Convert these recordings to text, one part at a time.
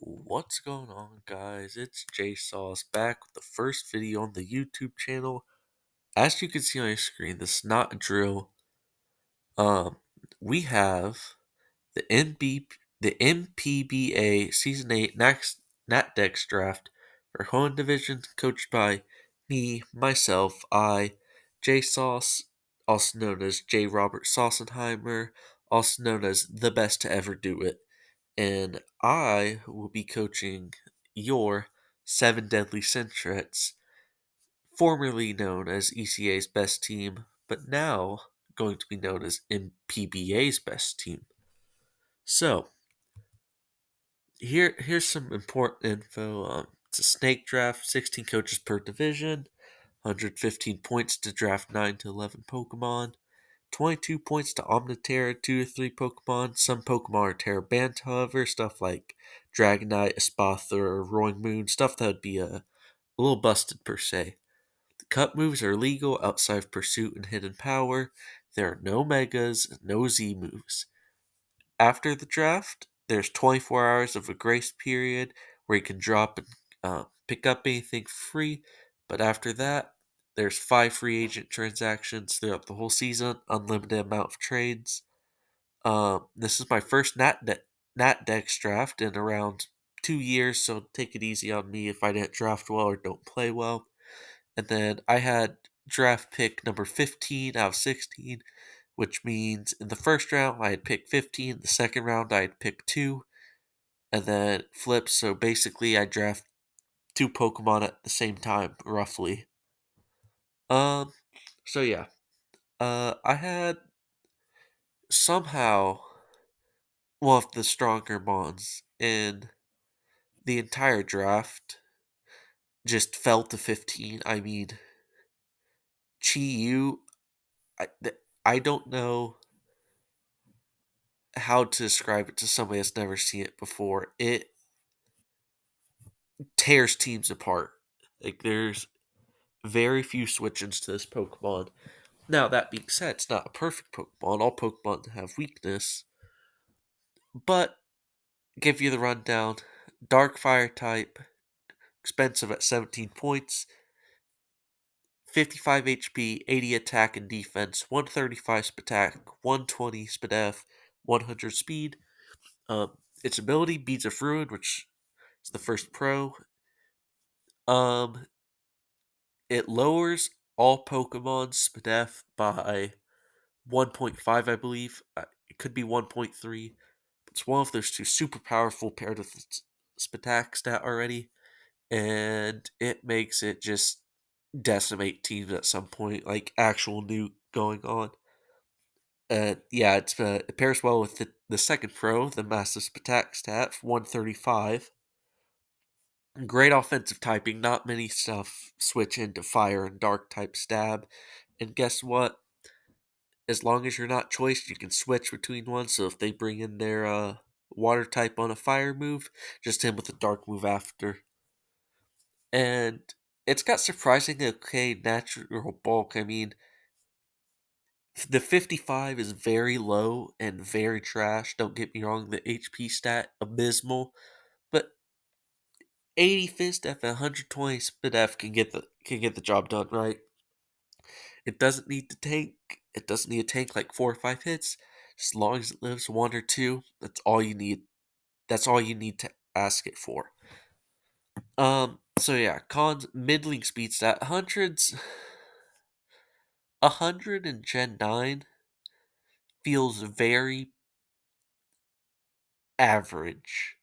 What's going on, guys? It's J Sauce back with the first video on the YouTube channel. As you can see on your screen, this is not a drill. Um, we have the NPBA Season 8 Nat Dex draft for Home Division, coached by J Sauce, also known as J. Robert Sausenheimer, also known as the best to ever do it. And I will be coaching your Seven Deadly Sentrets, formerly known as ECA's best team, but now going to be known as NPBA's best team. So, here's some important info. It's a snake draft, 16 coaches per division, 115 points to draft 9 to 11 Pokemon, 22 points to Omniterra 2 to 3 Pokemon. Some Pokemon are Terra banned, however, stuff like Dragonite, Espathra, Roaring Moon, stuff that would be a little busted per se. The cut moves are legal outside of Pursuit and Hidden Power. There are no Megas, no Z moves. After the draft, there's 24 hours of a grace period where you can drop and pick up anything free, but after that, there's 5 free agent transactions throughout the whole season, unlimited amount of trades. This is my first Nat Dex draft in around 2 years, so take it easy on me if I didn't draft well or don't play well. And then I had draft pick number 15 out of 16, which means in the first round I had picked 15, the second round I had picked 2, and then flips. So basically, I draft 2 Pokemon at the same time, roughly. Um, so yeah, I had somehow one of the stronger bonds in the entire draft. Just fell to 15. I mean, Chi I, I don't know how to describe it to somebody that's never seen it before. It tears teams apart. Like, there's very few switch-ins to this Pokemon. Now, that being said, it's not a perfect Pokemon. All Pokemon have weakness. But, give you the rundown. Dark Fire type, expensive at 17 points, 55 HP, 80 attack and defense, 135 attack, 120 SPDF, 100 speed. Its ability, Beads of Ruin, which is the first pro. Um, it lowers all Pokemon's SPDF by 1.5, I believe. It could be 1.3. It's one of those two super powerful paired with its Spatak stat already, and it makes it just decimate teams at some point, like actual nuke going on. Yeah, it pairs well with the second pro, the Massive Spatak stat, 135. Great offensive typing, not many stuff switch into fire and dark type stab. And guess what? As long as you're not choiced, you can switch between one. So if they bring in their water type on a fire move, just hit with a dark move after. And it's got surprisingly okay natural bulk. I mean, the 55 is very low and very trash. Don't get me wrong, the HP stat abysmal, but 80 fist F and 120 spit F can get the job done, right? It doesn't need to tank. It doesn't need to tank like 4 or 5 hits. As long as it lives 1 or 2, that's all you need. That's all you need to ask it for. So yeah, cons middling speed stat hundreds. 100 in Gen 9 feels very average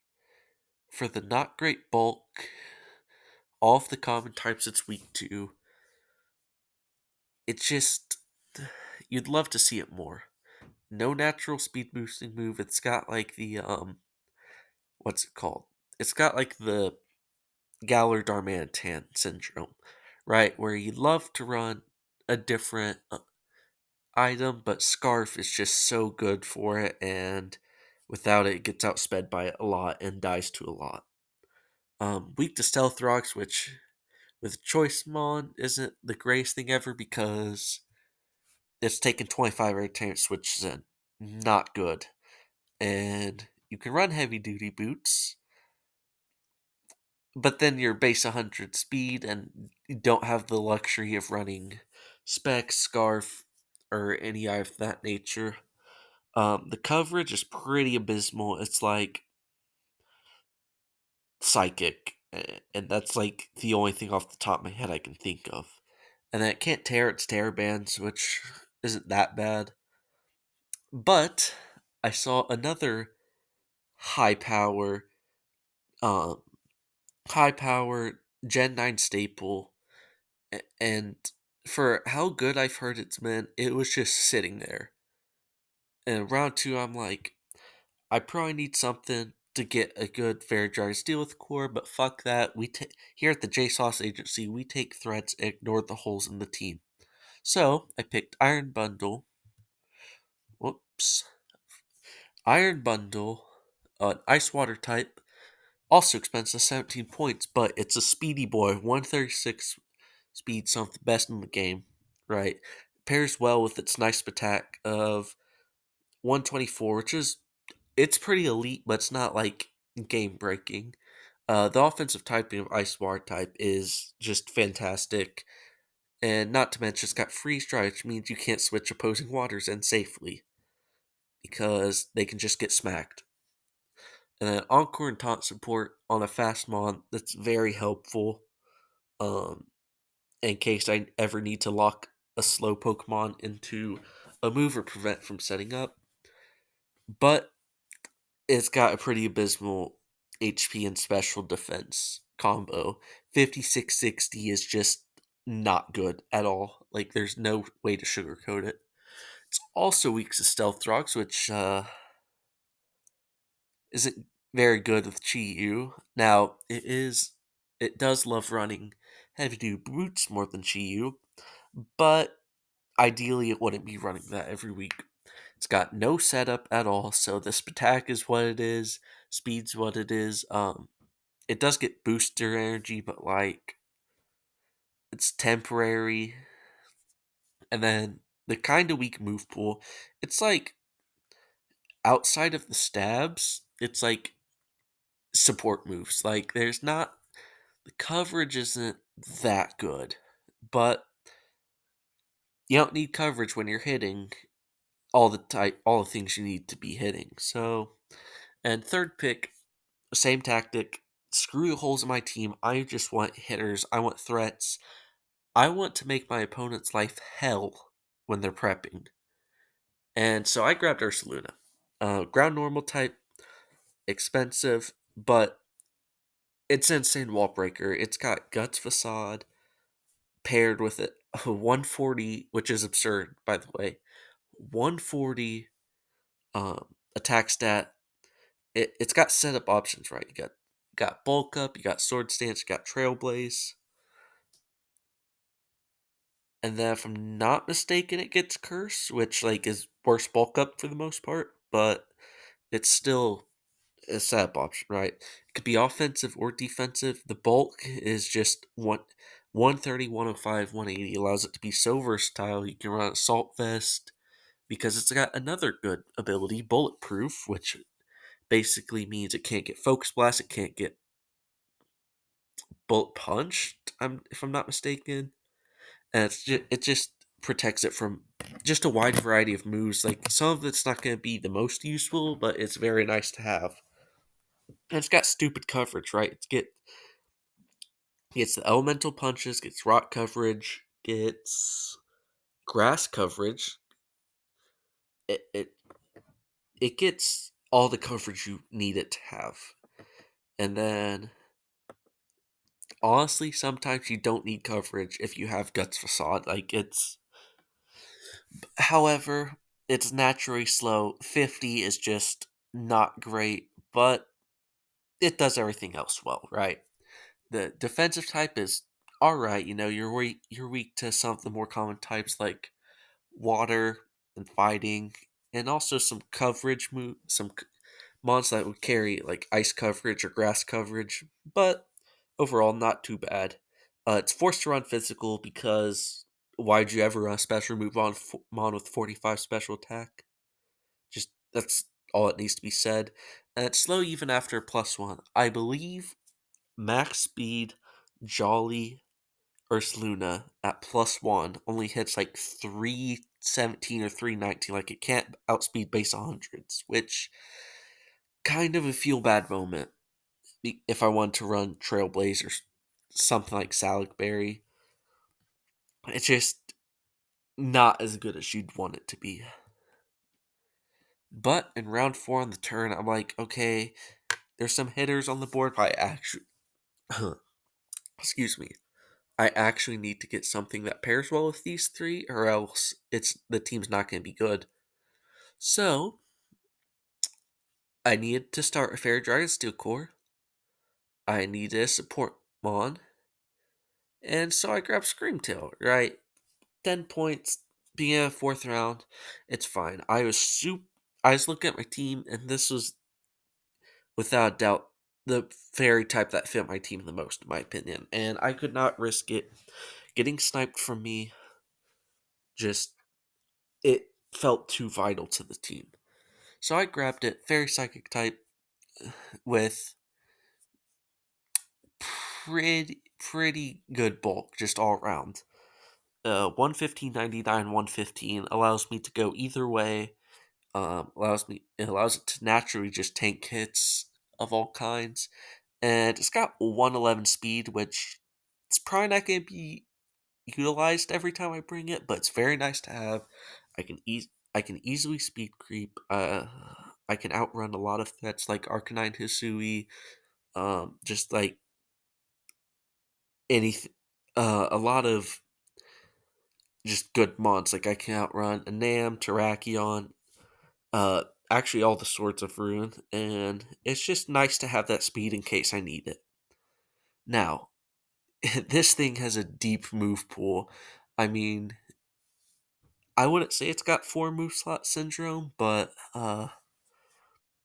for the not great bulk. All of the common types it's weak to. It's just you'd love to see it more. No natural speed boosting move. It's got like the what's it called? It's got like the Galar Darmanitan syndrome, right? Where you'd love to run a different item, but Scarf is just so good for it, and without it, it gets outsped by it a lot and dies to a lot. Weak to Stealth Rocks, which with Choice Mon isn't the greatest thing ever because it's taken 25 every time it switches in. Not good. And you can run heavy duty boots, but then you're base 100 speed and you don't have the luxury of running Spec, Scarf, or any eye of that nature. The coverage is pretty abysmal. It's like Psychic, and that's like the only thing off the top of my head I can think of. And then it can't tear its tear bands, which isn't that bad. But I saw another high power, um, high power Gen 9 staple, and for how good I've heard it's been, it was just sitting there. And round two, I'm like, I probably need something to get a good fair jar deal with core, but fuck that. Here at the JSauce agency, we take threats and ignore the holes in the team. So I picked Iron Bundle. Whoops. Iron Bundle, an ice water type, also expensive, 17 points, but it's a speedy boy, 136 speed, some of the best in the game, right? Pairs well with its nice attack of 124, which is, it's pretty elite, but it's not like game breaking. The offensive typing of Ice Water type is just fantastic, and not to mention it's got freeze dry, which means you can't switch opposing waters in safely because they can just get smacked. And then Encore and Taunt support on a fast mon that's very helpful. Um, in case I ever need to lock a slow Pokemon into a move or prevent from setting up. But it's got a pretty abysmal HP and special defense combo. 5660 is just not good at all. Like, there's no way to sugarcoat it. It's also weak to Stealth Rocks, which isn't very good with Chi-Yu. Now, it does love running heavy duty boots more than Chi-Yu, but ideally it wouldn't be running that every week. It's got no setup at all, so the Spatak is what it is, speed's what it is. It does get booster energy, but like it's temporary. And then the kind of weak move pool, it's like outside of the stabs, it's like support moves. Like there's not the coverage isn't that good, but you don't need coverage when you're hitting all the things you need to be hitting. So, and third pick, same tactic. Screw the holes in my team. I just want hitters. I want threats. I want to make my opponent's life hell when they're prepping. And so I grabbed Ursaluna. Ground normal type, expensive, but it's an insane wall breaker. It's got Guts Facade paired with it. 140, which is absurd, by the way. 140 attack stat. It's got setup options, right? You got bulk up, you got sword stance, you got trailblaze, and then if I'm not mistaken, it gets curse, which like is worse bulk up for the most part, but it's still a setup option, right? It could be offensive or defensive. The bulk is just 130, 105, 180 allows it to be so versatile. You can run assault vest because it's got another good ability, bulletproof, which basically means it can't get focus blast, it can't get bullet punched. If I'm not mistaken, and it just protects it from just a wide variety of moves. Like some of it's not going to be the most useful, but it's very nice to have. And it's got stupid coverage, right? Gets the elemental punches, gets rock coverage, gets grass coverage. It it it gets all the coverage you need it to have. And then honestly, sometimes you don't need coverage if you have guts facade. Like it's however, it's naturally slow. 50 is just not great, but it does everything else well, right? The defensive type is alright, you're weak to some of the more common types like water and fighting, and also some coverage mons that would carry like ice coverage or grass coverage, but overall not too bad. It's forced to run physical because why'd you ever run a special move on mon with 45 special attack? Just that's all it needs to be said. And it's slow even after +1. I believe max speed, Jolly Ursaluna at +1 only hits like 317 or 319. Like it can't outspeed base 100s, which kind of a feel bad moment if I want to run Trailblazers, something like Salikberry. It's just not as good as you'd want it to be. But in round 4 on the turn, I'm like, okay, there's some hitters on the board, but I actually, excuse me, I actually need to get something that pairs well with these three, or else the team's not going to be good. So I needed to start a Fairy Dragon Steel Core. I needed a support Mon, and so I grabbed Screamtail. Right, 10 points, being in a fourth round, it's fine. I was looking at my team, and this was without a doubt the fairy type that fit my team the most, in my opinion. And I could not risk it getting sniped from me. Just it felt too vital to the team. So I grabbed it, fairy psychic type, with pretty good bulk just all around. 115.99, 115 allows me to go either way. It allows it to naturally just tank hits of all kinds, and it's got 111 speed, which it's probably not going to be utilized every time I bring it, but it's very nice to have. I can easily speed creep. I can outrun a lot of threats like Arcanine Hisui. Just like anything, a lot of just good mons. Like I can outrun a Nam, Terrakion, uh, actually all the Swords of Ruin, and it's just nice to have that speed in case I need it. Now, this thing has a deep move pool. I mean, I wouldn't say it's got 4 move slot syndrome, but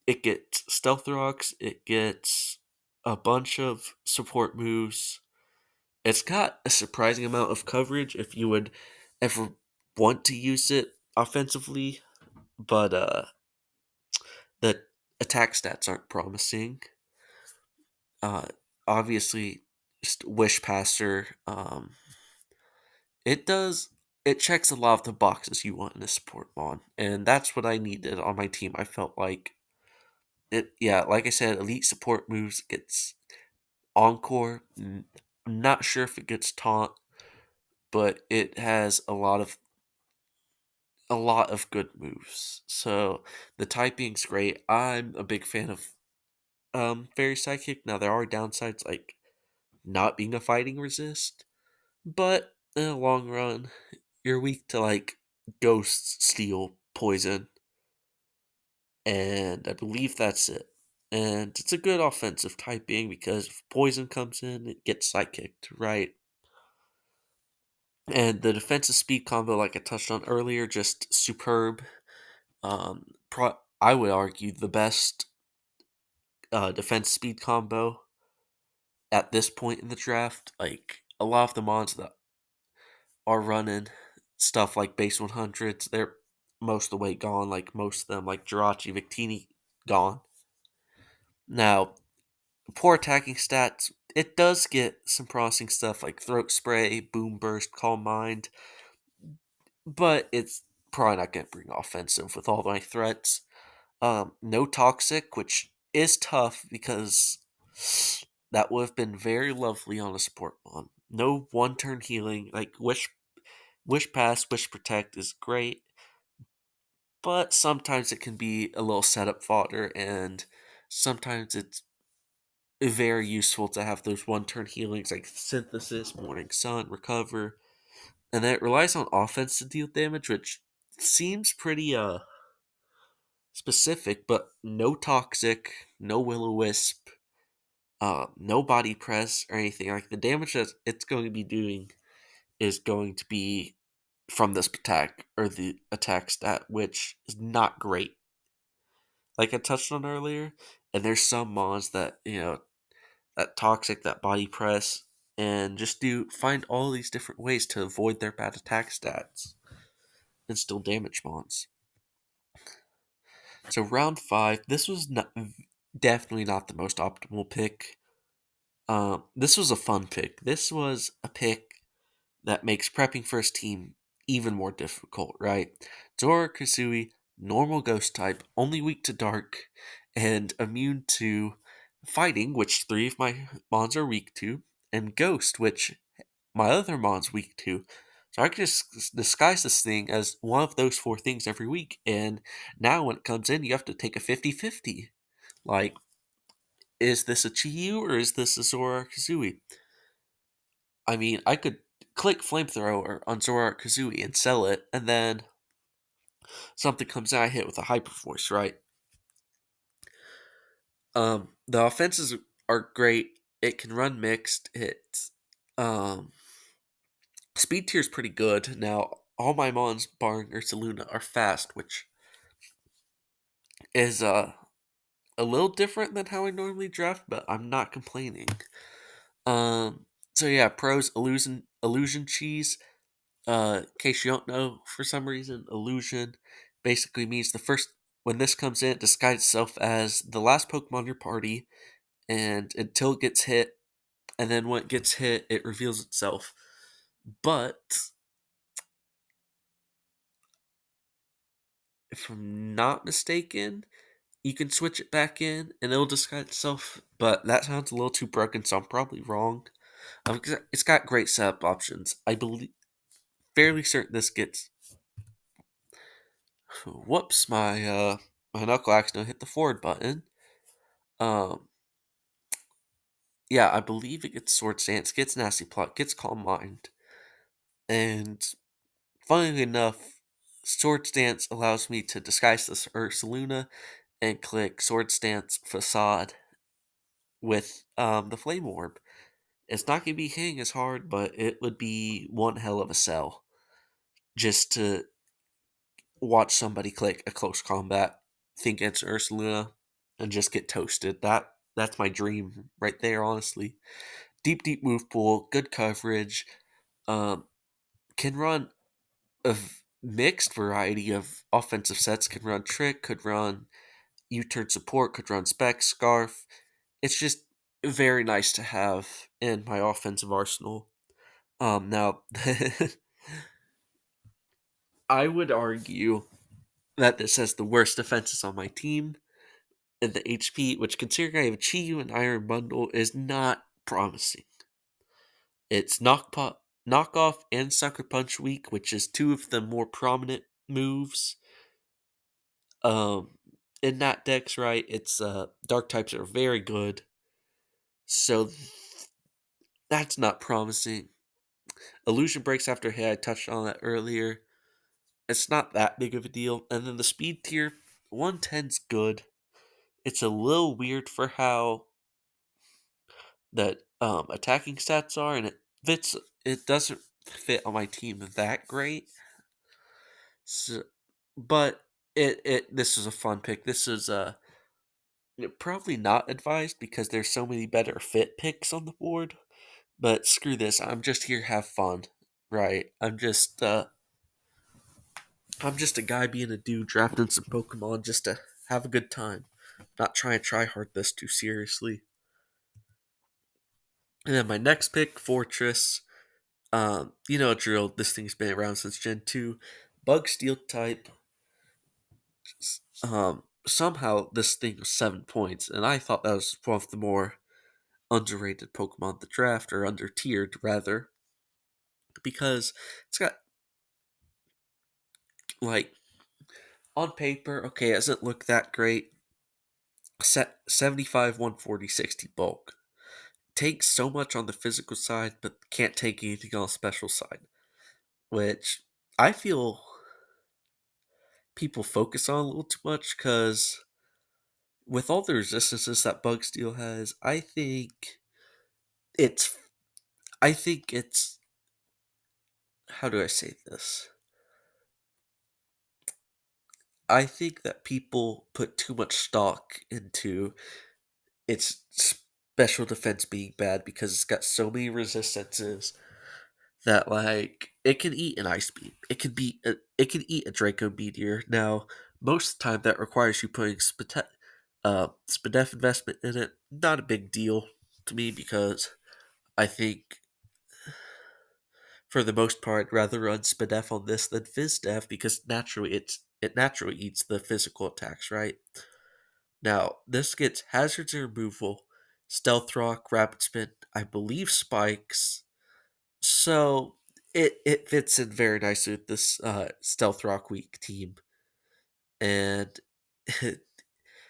it gets Stealth Rocks, it gets a bunch of support moves. It's got a surprising amount of coverage if you would ever want to use it offensively, but the attack stats aren't promising. Uh, Obviously, just Wish Passer. It does. It checks a lot of the boxes you want in a support mon, and that's what I needed on my team. I felt like it. Yeah, like I said, elite support moves gets encore. I'm not sure if it gets taunt, but it has a lot of good moves. So the typing's great. I'm a big fan of Fairy Psychic. Now there are downsides like not being a fighting resist, but in the long run, you're weak to like Ghost, Steel, Poison, and I believe that's it. And it's a good offensive typing because if Poison comes in, it gets Psychicked, right? And the defensive speed combo, like I touched on earlier, just superb. I would argue the best defense speed combo at this point in the draft. Like a lot of the mons that are running stuff like base 100s, they're most of the way gone. Like most of them, like Jirachi, Victini, gone. Now, poor attacking stats. It does get some promising stuff like Throat Spray, Boom Burst, Calm Mind, but it's probably not going to bring offensive with all my threats. No Toxic, which is tough because that would have been very lovely on a support mon. No one turn healing, like Wish Pass, Wish Protect is great, but sometimes it can be a little setup fodder, and sometimes it's very useful to have those one turn healings like Synthesis, Morning Sun, Recover, and then it relies on offense to deal damage, which seems pretty specific, but no Toxic, no Will-O-Wisp, no Body Press or anything. Like the damage that it's going to be doing is going to be from this attack or the attack stat, which is not great. Like I touched on earlier, and there's some mons that that Toxic, that Body Press, and just do find all these different ways to avoid their bad attack stats and still damage mons. So round 5, this was definitely not the most optimal pick. This was a fun pick. This was a pick that makes prepping for his team even more difficult, right? Zora Kazooie, normal ghost type, only weak to dark, and immune to fighting, which three of my mons are weak to, and ghost, which my other mon's weak to. So I can just disguise this thing as one of those four things every week, and now when it comes in, you have to take a 50-50. Like, is this a Chiyu or is this a Zora Kazooie? I mean, I could click flamethrower on Zora Kazooie and sell it, and then something comes out, I hit with a hyper force, right? The offenses are great. It can run mixed. It's speed tier is pretty good. Now, all my mons, barring Ursaluna, are fast, which is a little different than how I normally draft, but I'm not complaining. So yeah, pros illusion cheese. In case you don't know, for some reason, illusion basically means the first when this comes in, it disguises itself as the last Pokemon in your party, and until it gets hit, and then when it gets hit, it reveals itself. But if I'm not mistaken, you can switch it back in, and it'll disguise itself. But that sounds a little too broken, so I'm probably wrong. 'Cause it's got great setup options. I believe, fairly certain this gets. Whoops, my knuckle accidentally hit the forward button. Um, yeah, I believe it gets Sword Stance, gets Nasty Plot, gets Calm Mind, and funnily enough, Sword Stance allows me to disguise this Ursaluna and click Sword Stance Facade with the Flame Orb. It's not gonna be hitting as hard, but it would be one hell of a sell just to watch somebody click a close combat, think it's Ursaluna, and just get toasted. That's my dream right there, honestly. Deep move pool, good coverage. Um, can run mixed variety of offensive sets. Can run trick, could run U-turn support, could run spec, scarf. It's just very nice to have in my offensive arsenal. Now I would argue that this has the worst defenses on my team, and the HP, which considering I have a Chiyu and Iron Bundle, is not promising. It's knockoff and Sucker Punch weak, which is two of the more prominent moves. Um, in that deck's right, it's dark types are very good, so that's not promising. Illusion breaks after hit. I touched on that earlier. It's not that big of a deal, and then the speed tier 110's good. It's a little weird for how that attacking stats are, and it doesn't fit on my team that great. So, but it this is a fun pick. This is probably not advised because there's so many better fit picks on the board. But screw this. I'm just here to have fun, right? I'm just a guy being a dude drafting some Pokemon just to have a good time. Not trying to try hard this too seriously. And then my next pick, Fortress. You know, drill. This thing's been around since Gen 2. Bug Steel type. Somehow this thing was 7 points, and I thought that was one of the more underrated Pokemon in the draft, or under tiered rather, because it's got like on paper, okay, it doesn't look that great. Set 75, 140, 60 bulk. Takes so much on the physical side, but can't take anything on the special side, which I feel people focus on a little too much because with all the resistances that Bug Steel has, it's I think it's how do I say this? I think that people put too much stock into its special defense being bad because it's got so many resistances that like it can eat an ice beam. It can eat a Draco meteor. Now, most of the time that requires you putting Spadef investment in it. Not a big deal. to me because I think for the most part I'd rather run Spadef on this than Fizdef because it naturally eats the physical attacks, right? Now, this gets hazards and removal, stealth rock, rapid spin, I believe spikes. So it fits in very nicely with this stealth rock weak team. And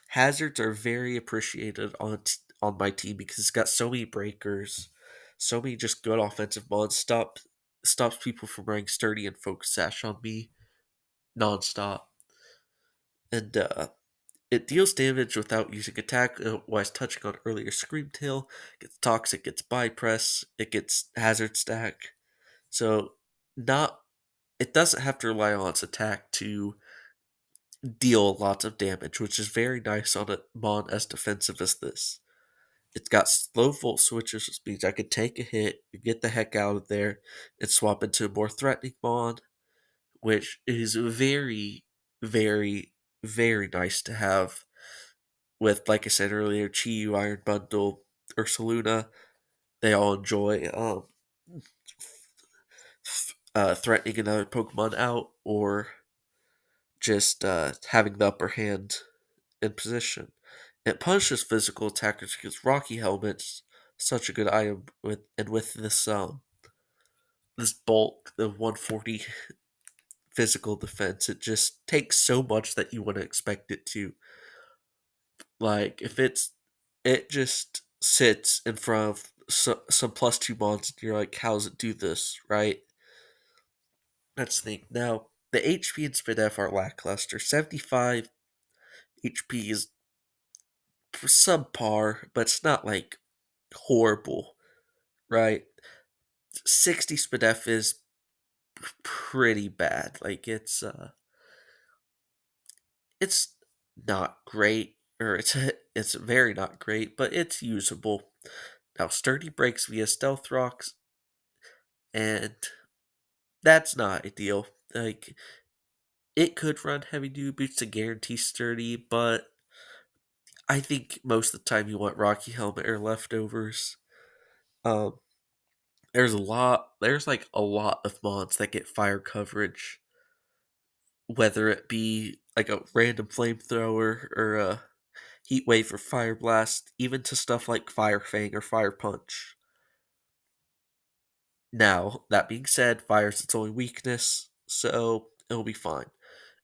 hazards are very appreciated on my team because it's got so many breakers, so many just good offensive mods. Stops people from running sturdy and focus sash on me nonstop, and it deals damage without using attack. While touching on earlier, Screamtail gets toxic, gets bypress, it gets hazard stack. So not it doesn't have to rely on its attack to deal lots of damage, which is very nice on a mon as defensive as this. It's got slow volt switches, which means I could take a hit, get the heck out of there, and swap into a more threatening mon, which is very, very, very nice to have with, like I said earlier, Chiyu, Iron Bundle, Ursaluna. They all enjoy threatening another Pokemon out or just having the upper hand in position. It punishes physical attackers because Rocky Helmet's such a good item with this bulk, the 140 physical defense, it just takes so much that you wouldn't expect it to. Like if it just sits in front of some plus two mons, and you're like, how's it do this, right? Let's think. Now the HP in SpinF are lackluster. 75 HP is subpar, but it's not like horrible, right? 60 SpinF is pretty bad. Like it's not great, or it's very not great, but it's usable. Now sturdy breaks via stealth rocks, and that's not ideal. Like it could run heavy duty boots to guarantee sturdy, but I think most of the time you want Rocky Helmet or leftovers. Um, there's like a lot of mods that get fire coverage, whether it be like a random flamethrower or a heat wave or fire blast, even to stuff like Fire Fang or Fire Punch. Now, that being said, fire's its only weakness, so it'll be fine.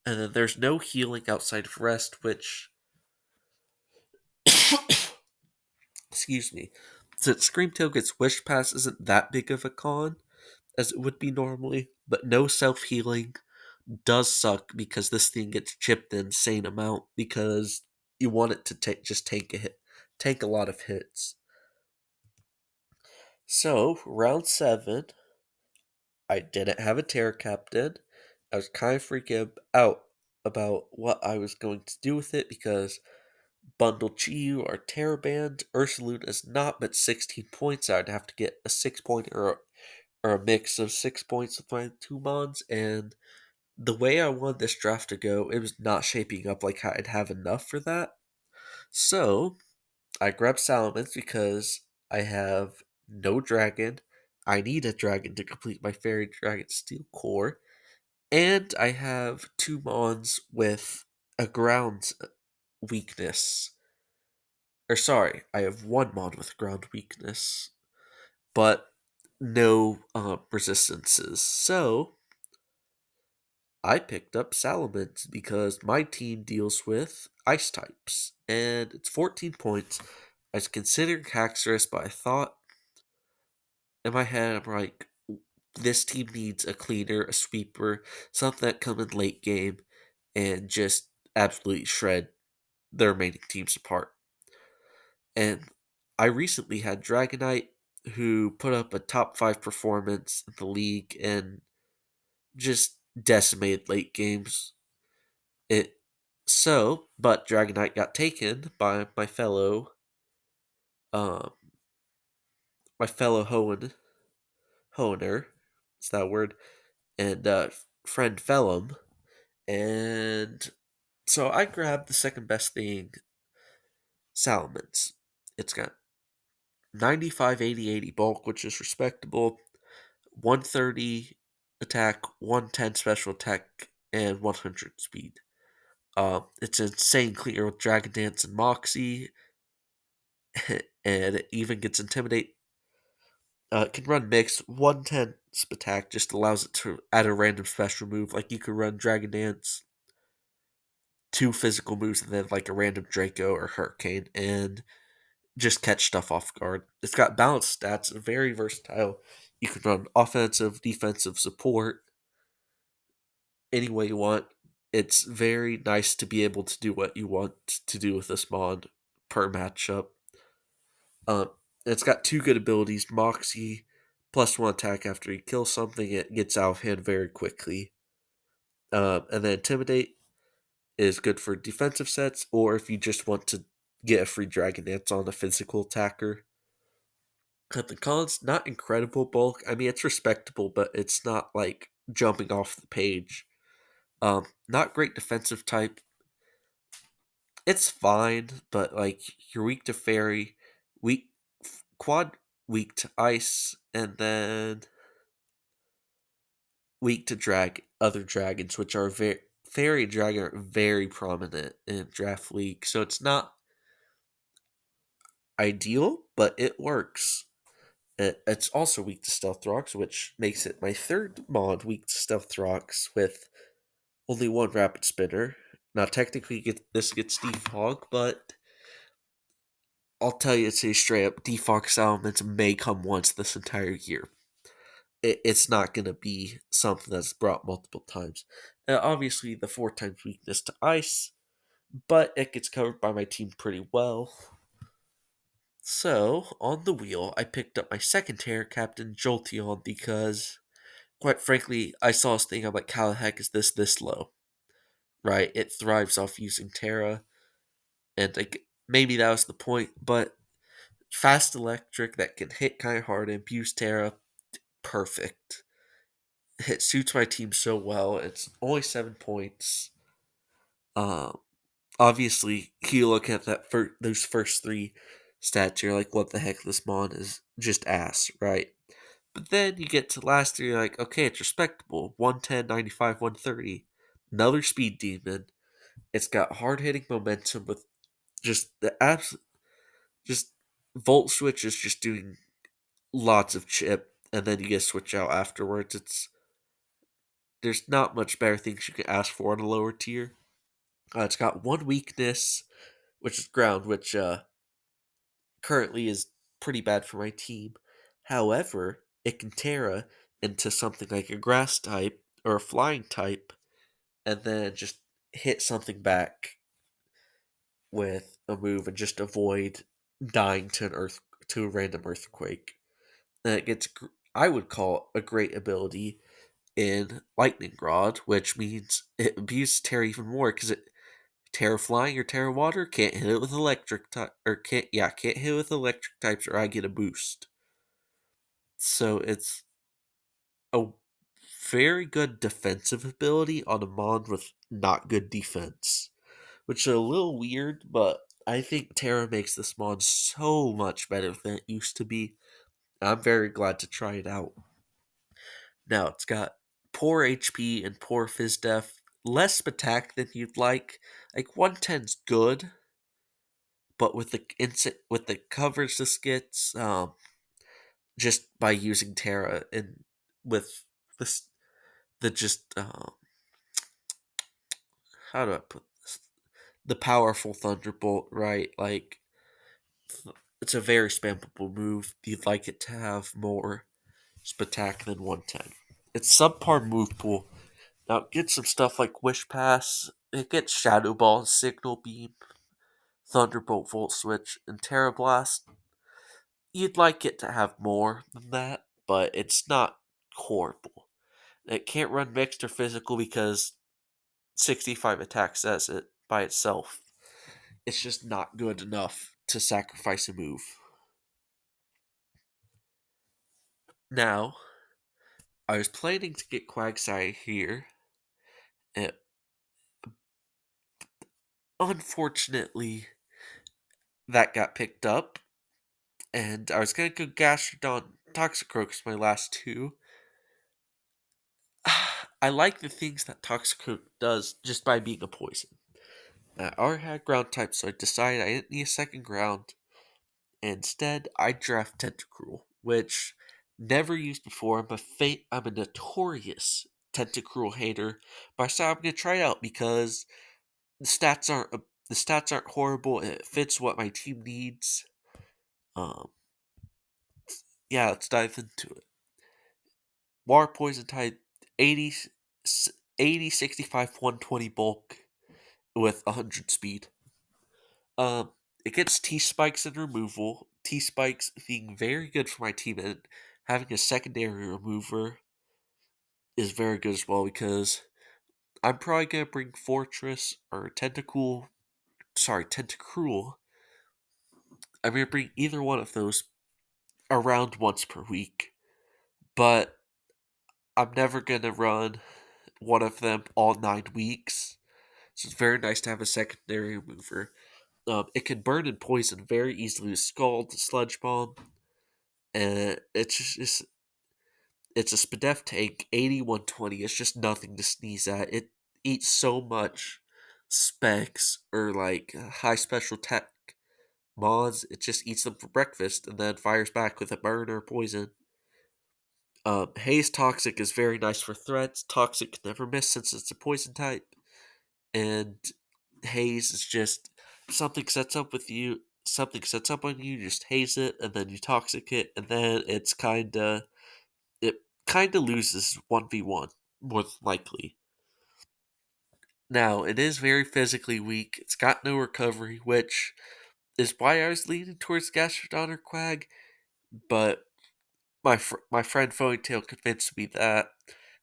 And then there's no healing outside of rest, which excuse me. Since Screamtail gets Wish Pass isn't that big of a con as it would be normally, but no self healing does suck because this thing gets chipped an insane amount because you want it to just take a hit, take a lot of hits. So round 7, I didn't have a Terror Captain. I was kind of freaking out about what I was going to do with it because Bundle Chiyu or Terror Band, Ursalute is not but 16 points. I'd have to get a 6 point or a mix of 6 points with my two mons, and the way I wanted this draft to go, it was not shaping up like I'd have enough for that. So I grabbed Salamence because I have no dragon. I need a dragon to complete my Fairy Dragon Steel Core. And I have two mons with a ground weakness. Or sorry, I have one mon with ground weakness, but no resistances. So I picked up Salamence because my team deals with ice types, and it's 14 points. I was considering Haxorus, but I thought in my head, I'm like, this team needs a cleaner, a sweeper, something that come in late game and just absolutely shred the remaining teams apart. And I recently had Dragonite, who put up a top 5 performance in the league and just decimated late games. It but Dragonite got taken by um, my fellow Hoener, is that a word, and friend Felom, and so I grabbed the second best thing, Salamence. It's got 95, 80, 80 bulk, which is respectable, 130 attack, 110 special attack, and 100 speed. It's insane clear with Dragon Dance and Moxie, and it even gets Intimidate. It can run mixed. 110 attack just allows it to add a random special move. Like you could run Dragon Dance, two physical moves, and then like a random Draco or Hurricane, and just catch stuff off guard. It's got balanced stats, very versatile. You can run offensive, defensive, support, any way you want. It's very nice to be able to do what you want to do with this mod per matchup. Um, it's got two good abilities: Moxie, +1 attack after you kill something. It gets out of hand very quickly. And then Intimidate is good for defensive sets, or if you just want to get a free Dragon Dance on a physical attacker. The cons, not incredible bulk. I mean, it's respectable, but it's not like jumping off the page. Not great defensive type. It's fine, but like you're weak to fairy, weak quad, weak to ice, and then weak to other dragons, which are fairy and dragon are very prominent in draft league. So it's not ideal, but it works. It's also weak to stealth rocks, which makes it my third mod weak to stealth rocks with only one rapid spinner. Now, technically, this gets defog, but I'll tell you, it's a straight up defog elements may come once this entire year. It's not going to be something that's brought multiple times. Obviously, the 4 times weakness to ice, but it gets covered by my team pretty well. So, on the wheel, I picked up my second Terror Captain, Jolteon, because, quite frankly, I saw this thing, I'm like, how the heck is this low? Right? It thrives off using Terra, and like, maybe that was the point, but fast electric that can hit kind of hard and abuse Terra, perfect. It suits my team so well. It's only 7 points. Um, Obviously, you look at those first three stats, you're like, what the heck? This mon is just ass, right? But then you get to last year, you're like, okay, it's respectable. 110, 95, 130. Another speed demon. It's got hard hitting momentum with just the just volt switch is just doing lots of chip, and then you get switch out afterwards. There's not much better things you can ask for on a lower tier. It's got one weakness, which is ground, which currently is pretty bad for my team. However, it can Terra into something like a grass type or a flying type, and then just hit something back with a move and just avoid dying to a random earthquake. And it gets I would call a great ability in Lightning Rod, which means it abuses Terra even more because it Terra Flying or Terra Water can't hit it with electric type or can't hit it with electric types or I get a boost. So it's a very good defensive ability on a mon with not good defense, which is a little weird, but I think Terra makes this mon so much better than it used to be. I'm very glad to try it out. Now, it's got poor HP and poor Fizz Def, less attack than you'd like. Like 110's good, but with the coverage this gets, just by using Terra and with this the just how do I put this? The powerful Thunderbolt, right? Like it's a very spammable move. You'd like it to have more attack than 110. It's subpar move pool. Now it gets some stuff like Wish Pass. It gets Shadow Ball, Signal Beam, Thunderbolt, Volt Switch, and Terra Blast. You'd like it to have more than that, but it's not horrible. It can't run mixed or physical because 65 attack says it by itself. It's just not good enough to sacrifice a move. Now, I was planning to get Quagsire here, and unfortunately, that got picked up. And I was gonna go Gastrodon Toxicroak as my last two. I like the things that Toxicroak does just by being a poison. I already had ground type, so I decided I didn't need a second ground. Instead, I draft Tentacruel, which never used before. I'm a notorious Tentacruel hater, but I decided I'm gonna try it out because the stats aren't the stats aren't horrible. It fits what my team needs. Um, yeah, let's dive into it. Water poison type 80, 80 65 120 bulk with 100 speed. Um, it gets T spikes and removal. T spikes being very good for my team, and having a secondary remover is very good as well because I'm probably gonna bring Fortress or Tentacruel. I'm gonna bring either one of those around once per week, but I'm never gonna run one of them all 9 weeks. So it's very nice to have a secondary remover. It can burn and poison very easily with Scald, Sludge Bomb, and it's a SPDEF tank, 8120. It's just nothing to sneeze at. It eats so much specs or like high special tech mods. It just eats them for breakfast and then fires back with a burn or poison. Haze Toxic is very nice for threats. Toxic can never miss since it's a poison type. And Haze is just something sets up on you, just haze it, and then you toxic it, and then it kinda loses 1v1, more than likely. Now, it is very physically weak. It's got no recovery, which is why I was leaning towards Gastrodon or Quag, but my friend Ponytail convinced me that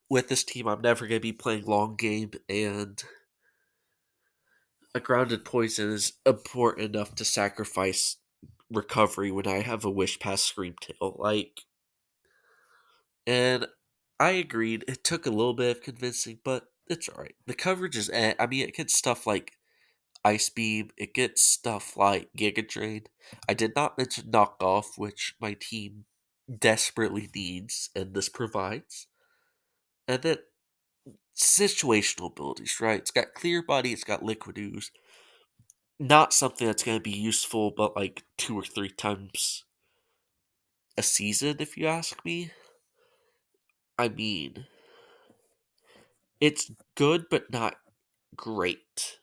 with this team I'm never going to be playing long game, and a grounded poison is important enough to sacrifice recovery when I have a wish past Screamtail. And I agreed. It took a little bit of convincing, but it's alright. The coverage is, I mean, it gets stuff like Ice Beam, it gets stuff like Giga Drain. I did not mention Knockoff, which my team desperately needs, and this provides. And then situational abilities, right? It's got Clear Body, it's got Liquid Ooze. Not something that's going to be useful, but like 2 or 3 times a season, if you ask me. I mean, it's good, but not great,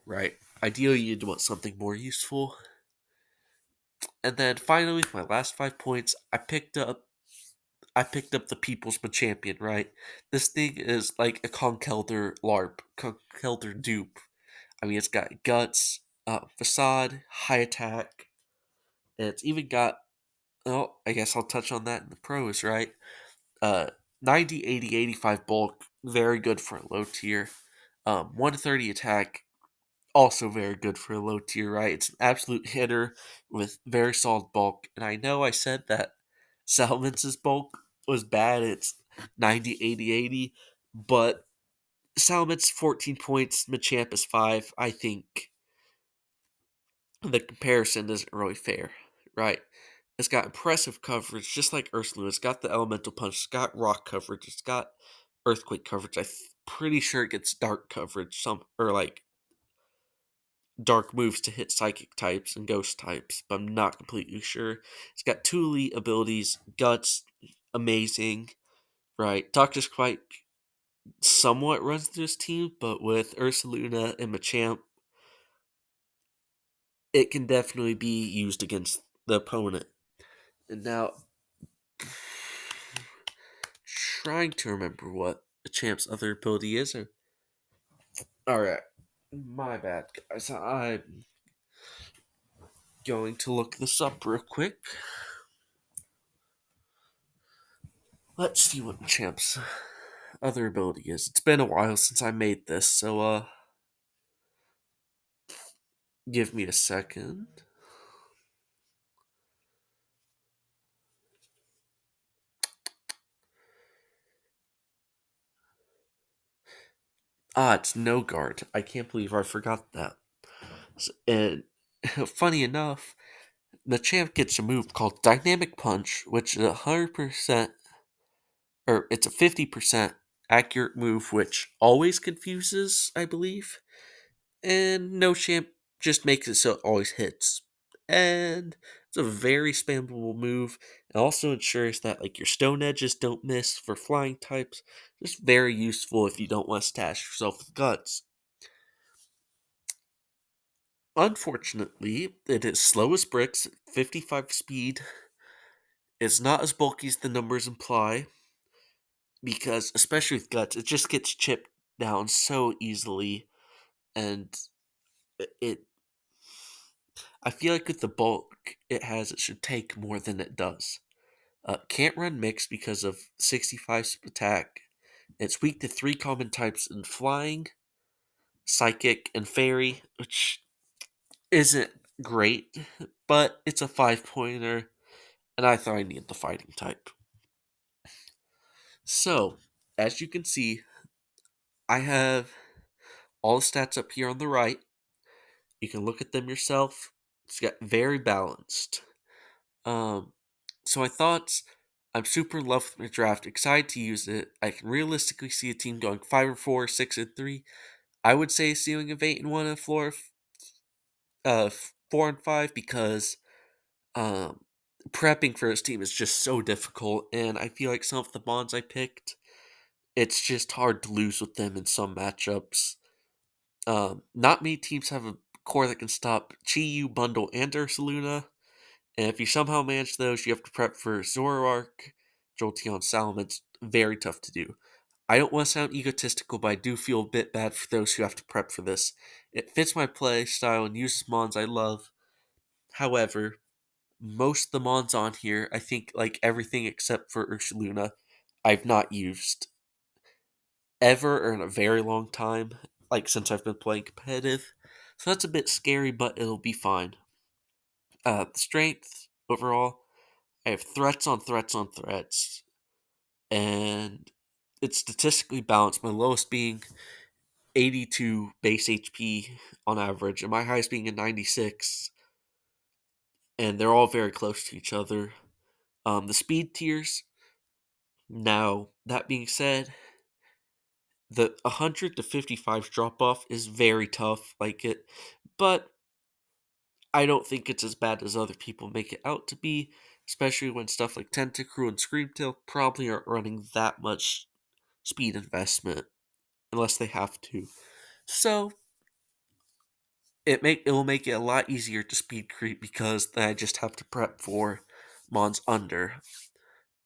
right? Ideally, you'd want something more useful. And then finally, for my last 5 points, I picked up the People's Champion, right? This thing is like a Conkelder LARP, Conkelder dupe. I mean, it's got guts, facade, high attack, and it's even got. Oh, I guess I'll touch on that in the pros, right? Uh, 90, 80, 85 bulk, very good for a low tier. 130 attack, also very good for a low tier, right? It's an absolute hitter with very solid bulk. And I know I said that Salmon's bulk was bad. It's 90, 80, 80, but Salmon's 14 points, Machamp is 5. I think the comparison isn't really fair, right? It's got impressive coverage, just like Ursula. It's got the elemental punch. It's got rock coverage. It's got earthquake coverage. Pretty sure it gets dark coverage. Some or like dark moves to hit psychic types and ghost types, but I'm not completely sure. It's got two elite abilities. Guts, amazing. Right, Toxic Spike somewhat runs through his team, but with Ursaluna and Machamp, it can definitely be used against the opponent. And now, trying to remember what the champ's other ability is. Alright, my bad, guys. I'm going to look this up real quick. Let's see what the champ's other ability is. It's been a while since I made this, so give me a second. It's no guard. I can't believe I forgot that. And funny enough, The champ gets a move called Dynamic Punch, which is 100%, or it's a 50% accurate move, which always confuses, I believe. And no champ just makes it so it always hits. And it's a very spammable move. It also ensures that like your stone edges don't miss for flying types. Just very useful if you don't want to stash yourself with guts. Unfortunately, it is slow as bricks, 55 speed. It's not as bulky as the numbers imply, because especially with guts, it just gets chipped down so easily, and it I feel like with the bulk it has, it should take more than it does. Can't run mixed because of 65 attack. It's weak to three common types in flying, psychic, and fairy, which isn't great, but it's a 5 pointer, and I thought I needed the fighting type. So, as you can see, I have all the stats up here on the right. You can look at them yourself. It's got very balanced. Um, so I thought I'm super in love with my draft, excited to use it. I can realistically see a team going 5-4, 6-3. I would say a ceiling of 8-1, a floor of 4-5, because um, prepping for this team is just so difficult, and I feel like some of the bonds I picked, it's just hard to lose with them in some matchups. Not many teams have a core that can stop Chi-Yu, Bundle, and Ursaluna. And if you somehow manage those, you have to prep for Zoroark, Jolteon, Salamence. It's very tough to do. I don't want to sound egotistical, but I do feel a bit bad for those who have to prep for this. It fits my play style and uses mons I love. However, most of the mons on here, I think like everything except for Ursaluna, I've not used ever or in a very long time, like since I've been playing competitive. So that's a bit scary, but it'll be fine. Strength overall, I have threats on threats on threats, and it's statistically balanced. My lowest being 82 base HP on average, and my highest being a 96, and they're all very close to each other. The speed tiers. Now, that being said, the 100 to 55 drop off is very tough, like it, but I don't think it's as bad as other people make it out to be, especially when stuff like Tentacruel and Screamtail probably aren't running that much speed investment unless they have to. So it will make it a lot easier to speed creep because then I just have to prep for Mons under.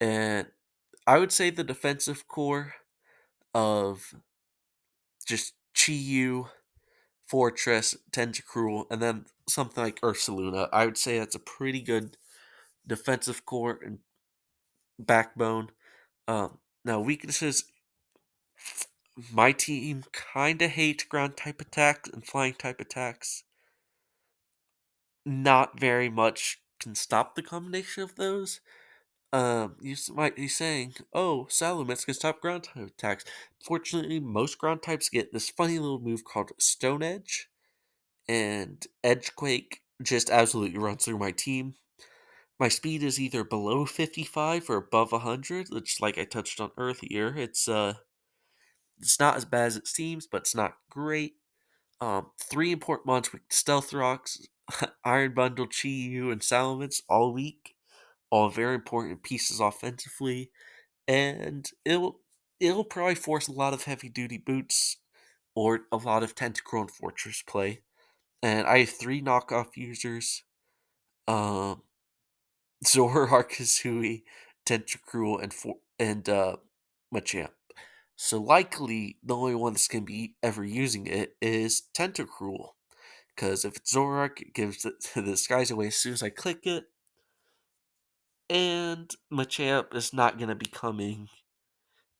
And I would say the defensive core of just Chi-Yu, Fortress, Tentacruel, and then something like Ursaluna, I would say that's a pretty good defensive core and backbone. Now weaknesses, my team kinda hates ground type attacks and flying type attacks. Not very much can stop the combination of those. Might be saying, "Oh, Salamence can stop ground type attacks." Fortunately, most ground types get this funny little move called Stone Edge, and Edgequake just absolutely runs through my team. My speed is either below 55 or above 100, which, like I touched on earlier, it's not as bad as it seems, but it's not great. Three important mons with Stealth Rocks, Iron Bundle, Chi-Yu, and Salamence all weak. All very important pieces offensively, and it'll probably force a lot of heavy duty boots or a lot of Tentacruel and Fortress play. And I have three knockoff users: um, Zoroark, Kazooie, Tentacruel, and Machamp. So likely the only one that's gonna be ever using it is Tentacruel. Because if it's Zoroark, it gives the disguise away as soon as I click it, and Machamp is not gonna be coming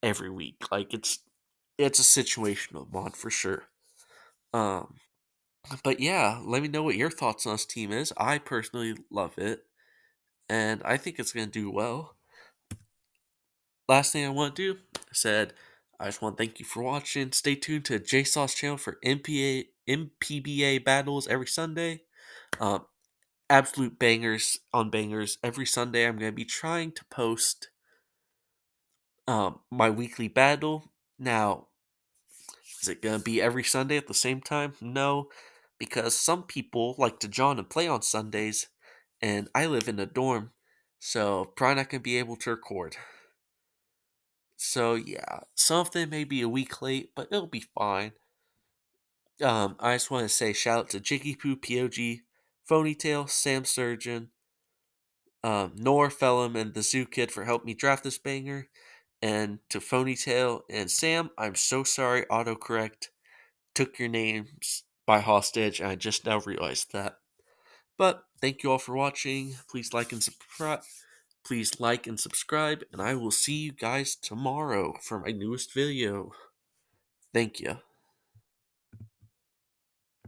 every week. Like it's a situational mod for sure. Um, but yeah, let me know what your thoughts on this team is. I personally love it, and I think it's gonna do well. Last thing I want to do, I just want to thank you for watching. Stay tuned to JSauce channel for NPBA battles every Sunday. Um, absolute bangers on bangers. Every Sunday, I'm going to be trying to post my weekly battle. Now, is it going to be every Sunday at the same time? No, because some people like to jawn and play on Sundays, and I live in a dorm, so probably not going to be able to record. So yeah, something may be a week late, but it'll be fine. I just want to say shout out to Jiggy Poo, pioji, Phonytail, Sam Surgeon, Noir, felom, and the Zoo Kid for helping me draft this banger. And to Phonytail and Sam, I'm so sorry autocorrect took your names by hostage, and I just now realized that. But thank you all for watching. Please like and subscribe. Please like and subscribe, and I will see you guys tomorrow for my newest video. Thank you.